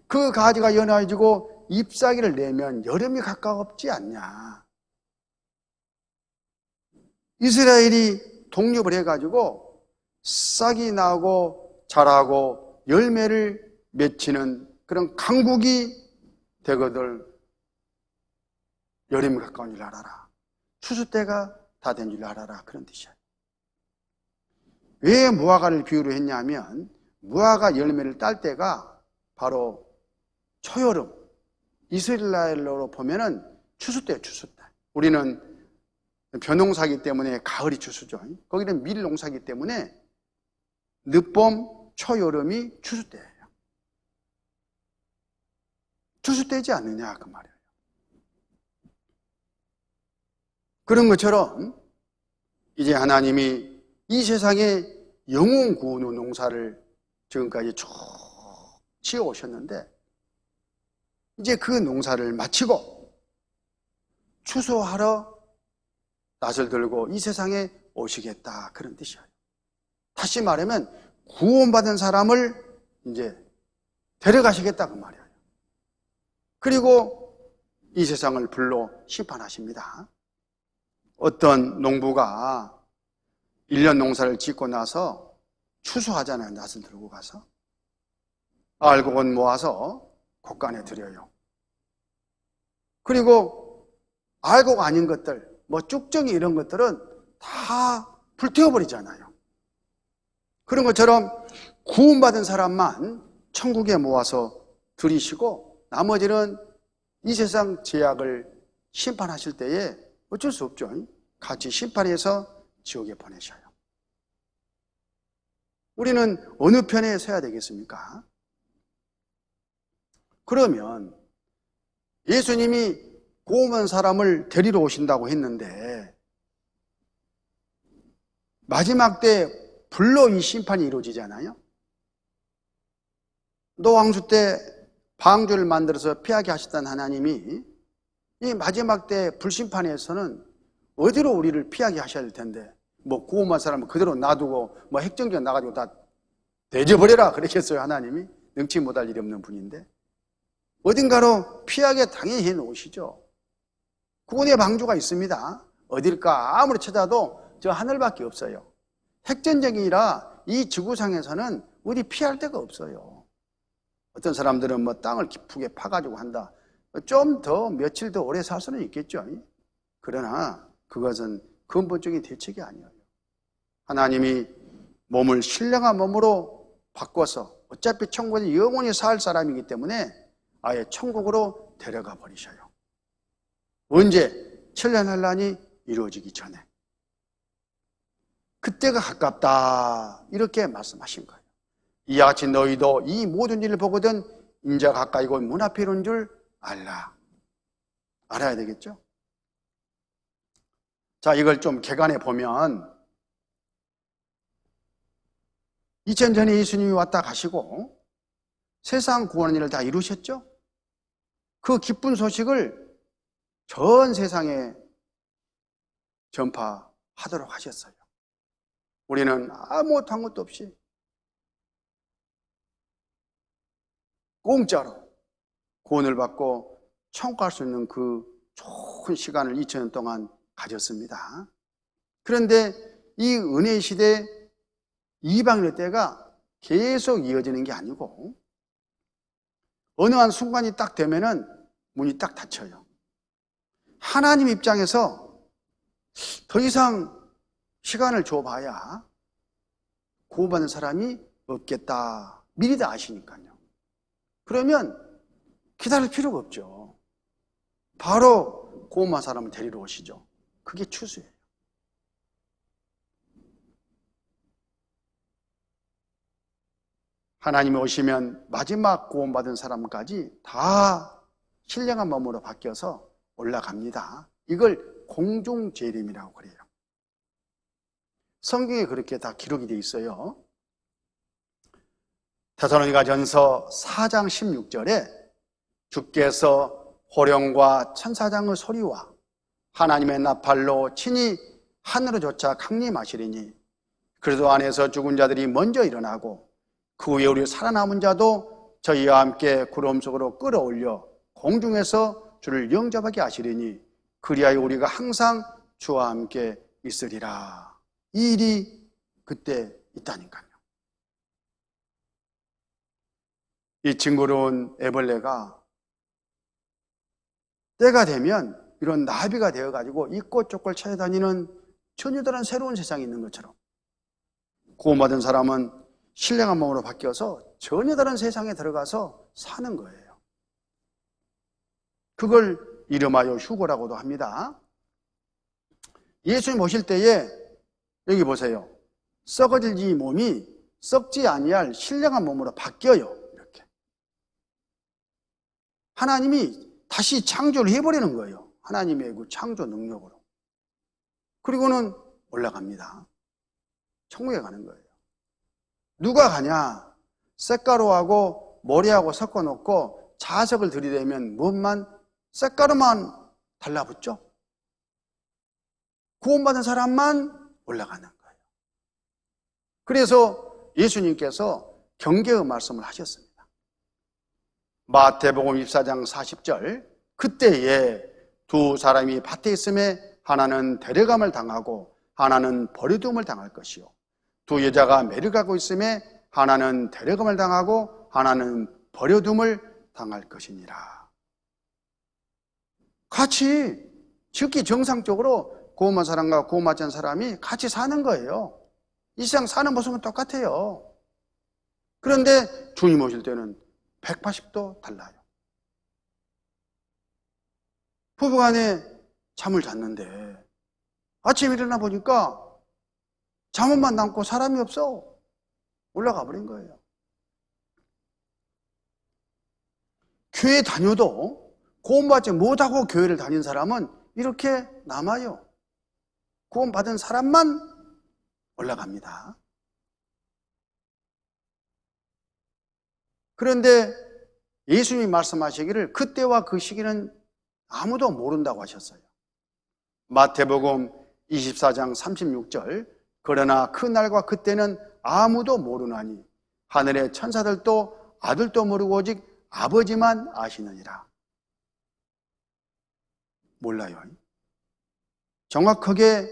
그 가지가 연해지고 잎사귀를 내면 여름이 가까웠지 않냐. 이스라엘이 독립을 해가지고 싹이 나고 자라고 열매를 맺히는 그런 강국이 되거들 여름이 가까운 줄 알아라. 추수 때가 다 된 줄 알아라. 그런 뜻이야. 왜 무화과를 비유로 했냐면 무화과 열매를 딸 때가 바로 초여름, 이스라엘로 보면은 추수 때예요. 추수 때. 우리는 벼농사기 때문에 가을이 추수죠. 거기는 밀농사기 때문에 늦봄, 초여름이 추수 때예요. 추수 때지 않느냐 그 말이에요. 그런 것처럼 이제 하나님이 이 세상에 영혼 구원의 농사를 지금까지 쭉 지어 오셨는데 이제 그 농사를 마치고 추수하러 낯을 들고 이 세상에 오시겠다 그런 뜻이에요. 다시 말하면 구원받은 사람을 이제 데려가시겠다 그 말이에요. 그리고 이 세상을 불로 심판하십니다. 어떤 농부가 1년 농사를 짓고 나서 추수하잖아요. 낯을 들고 가서 알곡은 모아서 곡간에 들여요. 그리고 알곡 아닌 것들 뭐 쭉정이 이런 것들은 다 불태워버리잖아요. 그런 것처럼 구원받은 사람만 천국에 모아서 들이시고 나머지는 이 세상 죄악을 심판하실 때에 어쩔 수 없죠. 같이 심판해서 지옥에 보내셔요. 우리는 어느 편에 서야 되겠습니까? 그러면 예수님이 구원한 사람을 데리러 오신다고 했는데 마지막 때 불로 이 심판이 이루어지잖아요. 노왕수 때 방주를 만들어서 피하게 하셨던 하나님이 이 마지막 때 불심판에서는 어디로 우리를 피하게 하셔야 될 텐데 뭐 구원한 사람을 그대로 놔두고 뭐 핵정전 나가지고 다 대져버려라 그랬겠어요. 하나님이 능치 못할 일이 없는 분인데 어딘가로 피하게 당연히 해놓으시죠. 구원의 방주가 있습니다. 어딜까 아무리 찾아도 저 하늘밖에 없어요. 핵전쟁이라 이 지구상에서는 어디 피할 데가 없어요. 어떤 사람들은 뭐 땅을 깊게 파가지고 한다. 좀 더 며칠 더 오래 살 수는 있겠죠. 그러나 그것은 근본적인 대책이 아니에요. 하나님이 몸을 신령한 몸으로 바꿔서 어차피 천국에 영원히 살 사람이기 때문에 아예 천국으로 데려가 버리셔요. 언제? 천년환란이 이루어지기 전에. 그때가 가깝다 이렇게 말씀하신 거예요. 이와 같이 너희도 이 모든 일을 보거든 인자가 가까이 곧 문 앞에 이른 줄 알라. 알아야 되겠죠? 자, 이걸 좀 개관해 보면 2000년 전에 예수님이 왔다 가시고 세상 구원의 일을 다 이루셨죠? 그 기쁜 소식을 전 세상에 전파하도록 하셨어요. 우리는 아무것도 한 것도 없이 공짜로 구원을 받고 천국할 수 있는 그 좋은 시간을 2000년 동안 가졌습니다. 그런데 이 은혜의 시대 이방인의 때가 계속 이어지는 게 아니고 어느 한 순간이 딱 되면은 문이 딱 닫혀요. 하나님 입장에서 더 이상 시간을 줘봐야 구원받는 사람이 없겠다. 미리 다 아시니까요. 그러면 기다릴 필요가 없죠. 바로 구원받은 사람을 데리러 오시죠. 그게 추수예요. 하나님이 오시면 마지막 구원받은 사람까지 다 신령한 몸으로 바뀌어서 올라갑니다. 이걸 공중재림이라고 그래요. 성경에 그렇게 다 기록이 되어 있어요. 데살로니가전서 4장 16절에 주께서 호령과 천사장의 소리와 하나님의 나팔로 친히 하늘을 쫓아 강림하시리니 그래도 안에서 죽은 자들이 먼저 일어나고 그 후에 우리 살아남은 자도 저희와 함께 구름 속으로 끌어올려 공중에서 주를 영접하게 하시리니 그리하여 우리가 항상 주와 함께 있으리라. 이 일이 그때 있다니까요. 이 징그러운 애벌레가 때가 되면 이런 나비가 되어가지고 이 꽃 저 꽃 찾아다니는 전혀 다른 새로운 세상이 있는 것처럼 구원받은 사람은 신령한 몸으로 바뀌어서 전혀 다른 세상에 들어가서 사는 거예요. 그걸 이름하여 휴거라고도 합니다. 예수님 오실 때에 여기 보세요. 썩어질 이 몸이 썩지 아니할 신령한 몸으로 바뀌어요. 이렇게 하나님이 다시 창조를 해버리는 거예요. 하나님의 그 창조 능력으로. 그리고는 올라갑니다. 천국에 가는 거예요. 누가 가냐? 쇳가루하고 모래하고 섞어놓고 자석을 들이대면 무엇만? 쇳가루만 달라붙죠? 구원받은 사람만 올라가는 거예요. 그래서 예수님께서 경계의 말씀을 하셨습니다. 마태복음 24장 40절 그때에 두 사람이 밭에 있음에 하나는 데려감을 당하고 하나는 버려둠을 당할 것이요 두 여자가 매를 가고 있음에 하나는 데려감을 당하고 하나는 버려둠을 당할 것이니라. 같이 즉기 정상적으로 구원받은 사람과 구원받지 않은 사람이 같이 사는 거예요. 이 세상 사는 모습은 똑같아요. 그런데 주님 오실 때는 180도 달라요. 부부간에 잠을 잤는데 아침에 일어나 보니까 잠옷만 남고 사람이 없어. 올라가 버린 거예요. 교회 다녀도 구원받지 못하고 교회를 다닌 사람은 이렇게 남아요. 구원받은 사람만 올라갑니다. 그런데 예수님이 말씀하시기를 그때와 그 시기는 아무도 모른다고 하셨어요. 마태복음 24장 36절 그러나 그 날과 그때는 아무도 모르나니 하늘의 천사들도 아들도 모르고 오직 아버지만 아시느니라. 몰라요. 정확하게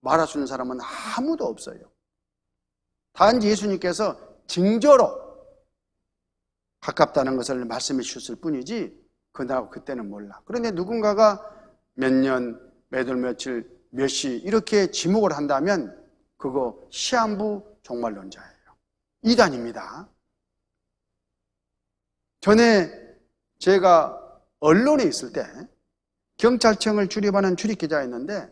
말할 수 있는 사람은 아무도 없어요. 단지 예수님께서 징조로 가깝다는 것을 말씀해 주셨을 뿐이지 그날하고 그때는 몰라. 그런데 누군가가 몇 년, 몇 월, 며칠, 몇 시 이렇게 지목을 한다면 그거 시한부 종말론자예요. 이단입니다. 전에 제가 언론에 있을 때 경찰청을 출입하는 출입기자였는데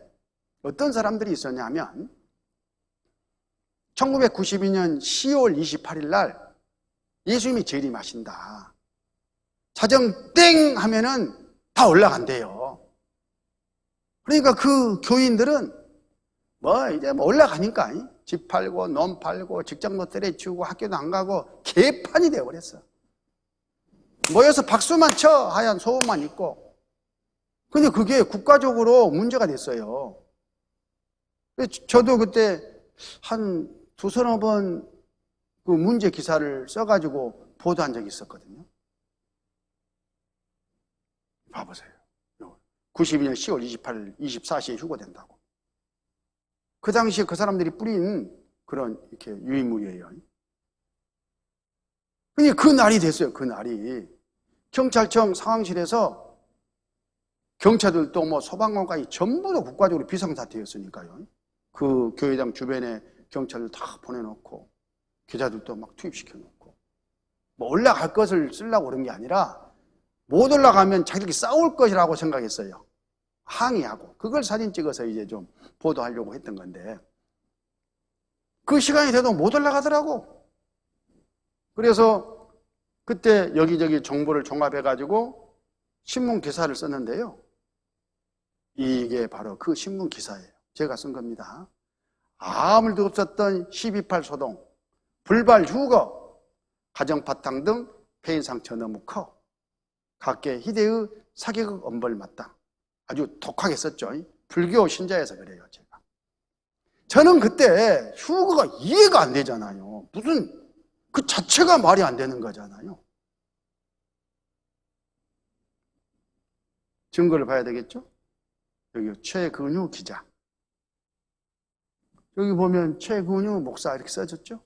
어떤 사람들이 있었냐면 1992년 10월 28일 날 예수님이 재림하신다. 자정 땡 하면은 다 올라간대요. 그러니까 그 교인들은 이제 올라가니까 집 팔고 논 팔고 직장도 때려치우고 학교도 안 가고 개판이 되어버렸어. 모여서 박수만 쳐 하얀 소음만 있고. 근데 그게 국가적으로 문제가 됐어요. 저도 그때 한 두서너 번 그 문제 기사를 써가지고 보도한 적이 있었거든요. 봐보세요. 92년 10월 28일 24시에 휴고된다고. 그 당시에 그 사람들이 뿌린 그런 이렇게 유인물이에요. 근데 그 날이 됐어요. 그 날이. 경찰청 상황실에서 경찰들도 뭐 소방관까지 전부 다 국가적으로 비상사태였으니까요. 그 교회당 주변에 경찰들 다 보내놓고 기자들도 막 투입시켜놓고 뭐 올라갈 것을 쓰려고 그런 게 아니라 못 올라가면 자기들끼리 싸울 것이라고 생각했어요. 항의하고 그걸 사진 찍어서 이제 좀 보도하려고 했던 건데 그 시간이 돼도 못 올라가더라고. 그래서 그때 여기저기 정보를 종합해가지고 신문 기사를 썼는데요. 이게 바로 그 신문 기사예요. 제가 쓴 겁니다. 아무도 없었던 12.8 소동, 불발 휴거, 가정파탕 등 폐인 상처 너무 커. 각계 희대의 사개국 엄벌 마땅. 아주 독하게 썼죠. 불교 신자여서 그래요, 제가. 저는 그때 휴거가 이해가 안 되잖아요. 무슨 그 자체가 말이 안 되는 거잖아요. 증거를 봐야 되겠죠? 여기 최근유 기자. 여기 보면 최근유 목사 이렇게 써졌죠?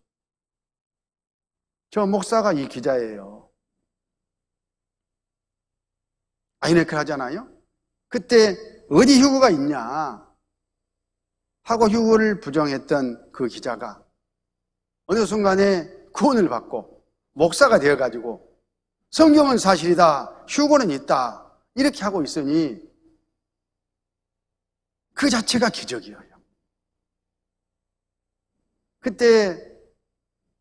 저 목사가 이 기자예요. 이렇게 하잖아요. 그때 어디 휴거가 있냐 하고 휴거를 부정했던 그 기자가 어느 순간에 구원을 받고 목사가 되어가지고 성경은 사실이다, 휴거는 있다 이렇게 하고 있으니 그 자체가 기적이에요. 그때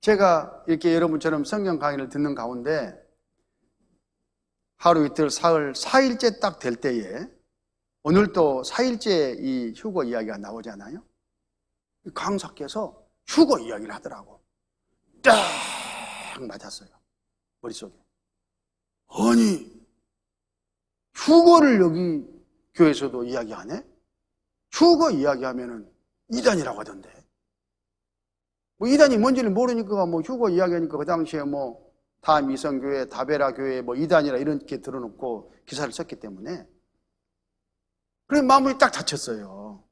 제가 이렇게 여러분처럼 성경 강의를 듣는 가운데 하루 이틀 사흘 4일째 딱 될 때에 오늘 또 4일째 이 휴거 이야기가 나오잖아요. 강사께서 휴거 이야기를 하더라고. 딱 맞았어요. 머릿속에. 아니 휴거를 여기 교회에서도 이야기 안 해? 휴거 이야기하면은 이단이라고 하던데. 뭐 이단이 뭔지를 모르니까 뭐 휴거 이야기하니까 그 당시에 뭐 다미성교회, 다베라 교회 뭐 이단이라 이렇게 들어놓고 기사를 썼기 때문에 그래서 마음이 딱 다쳤어요.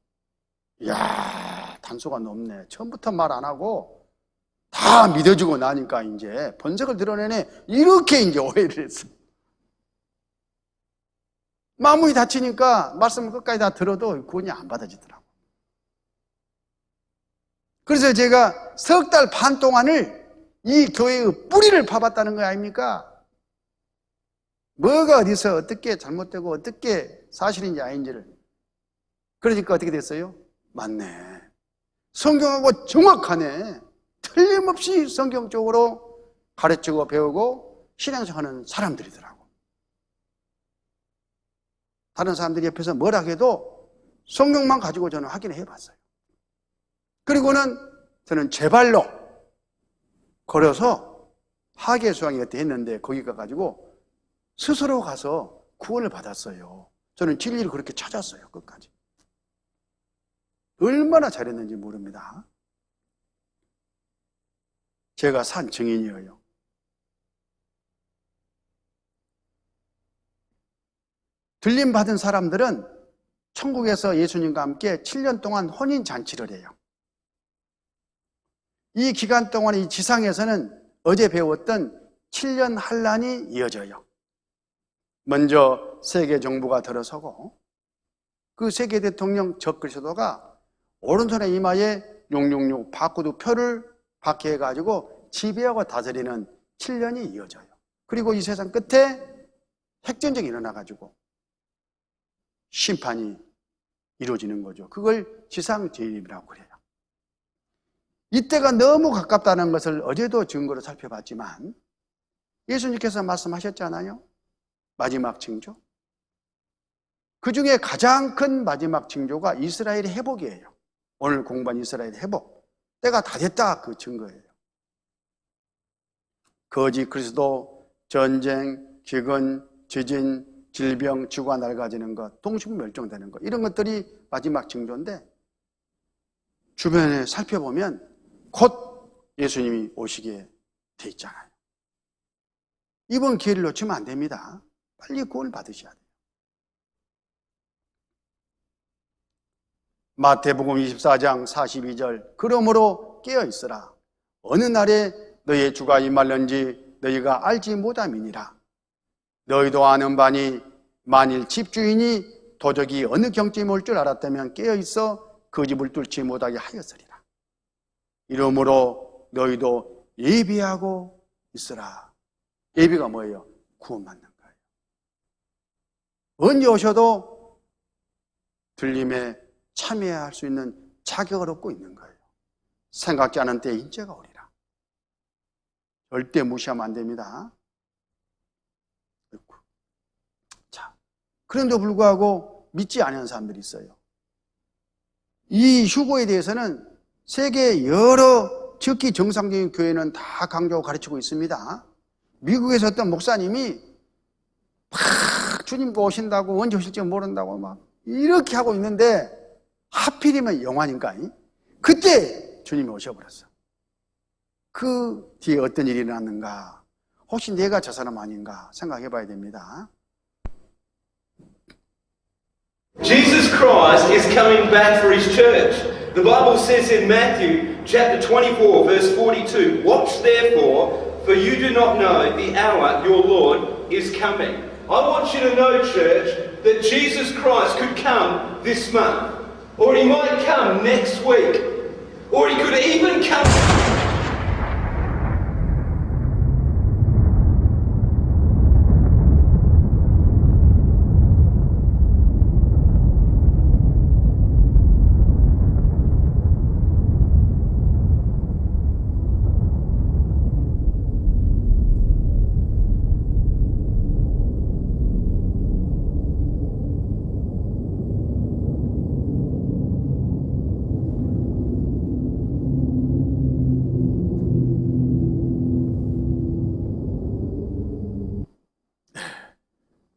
이야, 단서가 높네. 처음부터 말 안 하고 다 믿어주고 나니까 이제 본색을 드러내네. 이렇게 이제 오해를 했어. 마음이 다치니까 말씀을 끝까지 다 들어도 구원이 안 받아지더라고. 그래서 제가 석 달 반 동안을 이 교회의 뿌리를 파봤다는 거 아닙니까? 뭐가 어디서 어떻게 잘못되고 어떻게 사실인지 아닌지를. 그러니까 어떻게 됐어요? 맞네. 성경하고 정확하네. 틀림없이 성경적으로 가르치고 배우고 신앙생활하는 사람들이더라고. 다른 사람들이 옆에서 뭐라 해도 성경만 가지고 저는 확인해 봤어요. 그리고는 저는 제 발로 걸어서 하계수양이 그때 했는데 거기 가가지고 스스로 가서 구원을 받았어요. 저는 진리를 그렇게 찾았어요. 끝까지. 얼마나 잘했는지 모릅니다. 제가 산 증인이에요. 들림 받은 사람들은 천국에서 예수님과 함께 7년 동안 혼인잔치를 해요. 이 기간 동안 이 지상에서는 어제 배웠던 7년 환란이 이어져요. 먼저 세계 정부가 들어서고 그 세계 대통령 적그리스도가 오른손에 이마에 666 바코드 표를 받게 해가지고 지배하고 다스리는 7년이 이어져요. 그리고 이 세상 끝에 핵전쟁이 일어나가지고 심판이 이루어지는 거죠. 그걸 지상재림이라고 그래요. 이때가 너무 가깝다는 것을 어제도 증거로 살펴봤지만 예수님께서 말씀하셨잖아요. 마지막 징조. 그 중에 가장 큰 마지막 징조가 이스라엘의 회복이에요. 오늘 공부한 이스라엘의 회복. 때가 다 됐다, 그 증거예요. 거짓 그리스도, 전쟁, 기근, 지진, 질병, 지구가 낡아지는 것, 동식물 멸종되는 것, 이런 것들이 마지막 징조인데 주변에 살펴보면 곧 예수님이 오시게 돼 있잖아요. 이번 기회를 놓치면 안 됩니다. 빨리 구원을 받으셔야 돼요. 마태복음 24장 42절, 그러므로 깨어있으라. 어느 날에 너희의 주가 임할는지 너희가 알지 못함이니라. 너희도 아는 바니 만일 집주인이 도적이 어느 경쯤에 올 줄 알았다면 깨어있어 그 집을 뚫지 못하게 하였으리라. 이러므로 너희도 예비하고 있으라. 예비가 뭐예요? 구원받는 거예요. 언제 오셔도 들림에 참여할 수 있는 자격을 얻고 있는 거예요. 생각지 않은 때에 인재가 오리라. 절대 무시하면 안 됩니다. 자, 그런데도 불구하고 믿지 않는 사람들이 있어요. 이 휴거에 대해서는 세계 여러 특히 정상적인 교회는 다 강조하고 가르치고 있습니다. 미국에서 어떤 목사님이 막 주님 오신다고 언제 오실지 모른다고 막 이렇게 하고 있는데 하필이면 영화니까 그때 주님이 오셔버렸어. 그 뒤에 어떤 일이 일어났는가? 혹시 내가 저 사람 아닌가 생각해 봐야 됩니다. Jesus Christ is coming back for his church. The Bible says in Matthew chapter 24 verse 42, watch therefore, for you do not know the hour your Lord is coming. I want you to know, church, that Jesus Christ could come this month, or he might come next week, or he could even come...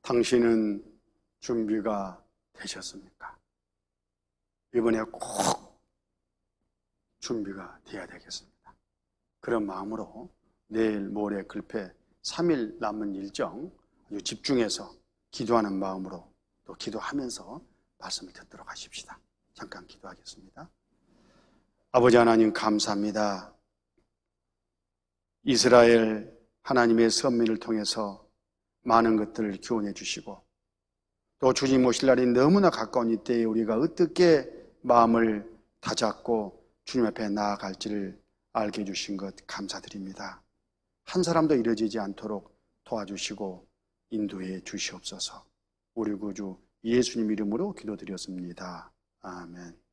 당신은 준비가 되셨습니까? 이번에 꼭 준비가 돼야 되겠습니다. 그런 마음으로 내일 모레 글패 3일 남은 일정 아주 집중해서 기도하는 마음으로 또 기도하면서 말씀을 듣도록 하십시다. 잠깐 기도하겠습니다. 아버지 하나님 감사합니다. 이스라엘 하나님의 선민을 통해서 많은 것들을 교훈해 주시고 또 주님 오실 날이 너무나 가까운 이때에 우리가 어떻게 마음을 다잡고 주님 앞에 나아갈지를 알게 해주신 것 감사드립니다. 한 사람도 이뤄지지 않도록 도와주시고 인도해 주시옵소서. 우리 구주 예수님 이름으로 기도드렸습니다. 아멘.